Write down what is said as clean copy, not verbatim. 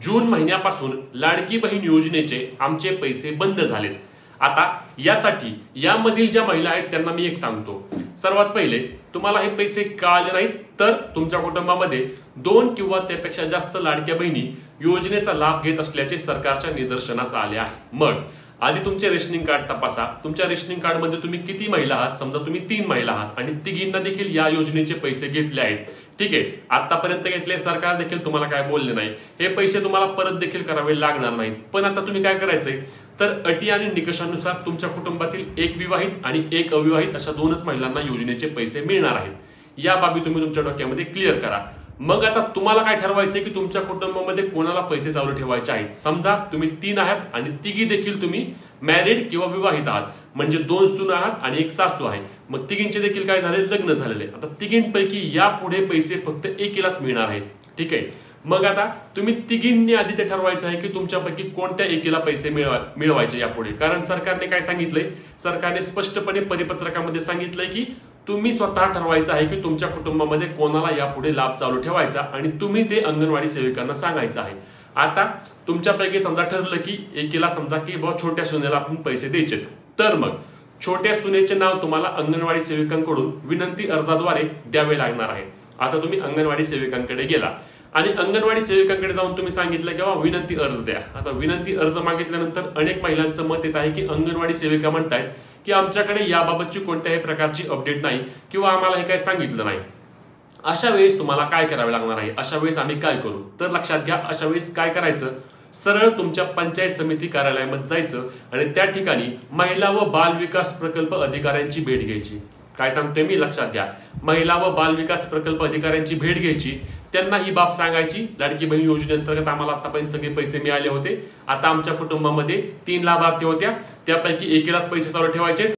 जून महिन्यापासून लाडकी बहीण योजनेचे आमचे पैसे बंद झालेत। आता यासाठी यामधील ज्या महिला आहेत त्यांना मी एक सांगतो, सर्वात पहिले तुम्हाला हे पैसे का आले नाहीत तर तुमच्या कुटुंबामध्ये 2 किंवा त्यापेक्षा जास्त लाडक्या बहिणी योजनेचा लाभ घेत असल्याचे सरकारच्या निदर्शनास आले आहे। मग आधी तुमचे रेशनिंग कार्ड तपासा। तुमच्या रेशनिंग कार्ड मध्ये तुम्ही किती महिला आहात, समजा तुम्ही 3 महिला आहात आणि तिघींना देखील या योजनेचे पैसे घेतले आहेत, ठीक आहे, आतापर्यंत घेतले, सरकार देखील तुम्हाला काय बोलले नाही, हे पैसे तुम्हाला परत देखील करावे लागणार नाहीत। पण आता तुम्ही काय करायचंय तर अटी आणि निकषानुसार तुमच्या कुटुंबातील एक विवाहित आणि एक अविवाहित अशा 2च महिलांना योजनेचे पैसे मिळणार आहेत। या बाबी तुम्ही तुमच्या डोक्यामध्ये क्लिअर करा। मग आता तुम्हाला काय ठरवायचंय की तुमच्या कुटुंबामध्ये कोणाला पैसे चालू ठेवायचे आहेत। समजा तुम्ही 3 आहात आणि तिघी देखील तुम्ही मॅरिड किंवा विवाहित आहात, म्हणजे 2 सून आहात आणि एक सासू आहे, मग तिघींचे देखील काय झाले, लग्न झालेले। आता तिघींपैकी यापुढे पैसे फक्त एकीलाच मिळणार आहेत, ठीक आहे। मग आता तुम्ही तिघींनी आधी ते ठरवायचं आहे की तुमच्यापैकी कोणत्या एकीला पैसे मिळवायचे यापुढे, कारण सरकारने काय सांगितलंय, सरकारने स्पष्टपणे परिपत्रकामध्ये सांगितलंय की तुम्ही स्वतः ठरवायचं आहे की तुमच्या कुटुंबामध्ये कोणाला यापुढे लाभ चालू ठेवायचा आणि तुम्ही ते अंगणवाडी सेविकांना सांगायचं आहे। आता तुमच्यापैकी समजा ठरलं की एकीला समजा की बाबा छोट्या सुनेला आपण पैसे द्यायचे, तर मग छोट्या सुनेचे नाव तुम्हाला अंगणवाडी सेविकांकडून विनंती अर्जाद्वारे द्यावे लागणार आहे। आता तुम्ही अंगणवाडी सेविकांकडे गेला आणि अंगणवाडी सेविकांकडे जाऊन तुम्ही सांगितलं की बाबा विनंती अर्ज द्या। आता विनंती अर्ज मागितल्यानंतर अनेक महिलांचं मत येत आहे की अंगणवाडी सेविका म्हणतायत की आमच्याकडे याबाबतची कोणत्याही प्रकारची अपडेट नाही किंवा आम्हाला हे काय सांगितलं नाही। अशा वेळेस तुम्हाला काय करावे लागणार आहे, अशा वेळेस आम्ही काय करू, तर लक्षात घ्या, अशा वेळेस काय करायचं, सरळ तुमच्या पंचायत समिती कार्यालयामध्ये जायचं आणि त्या ठिकाणी महिला व बाल विकास प्रकल्प अधिकाऱ्यांची भेट घ्यायची। काय सांगतोय मी, लक्षात घ्या, महिला व बाल विकास प्रकल्प अधिकाऱ्यांची भेट घ्यायची, त्यांना ही बाब सांगायची, लाडकी बहीण योजनेअंतर्गत आम्हाला आतापर्यंत सगळे पैसे मिळाले होते, आता आमच्या कुटुंबामध्ये 3 लाभार्थी होत्या, त्यापैकी एकीलाच पैसे चालू ठेवायचे,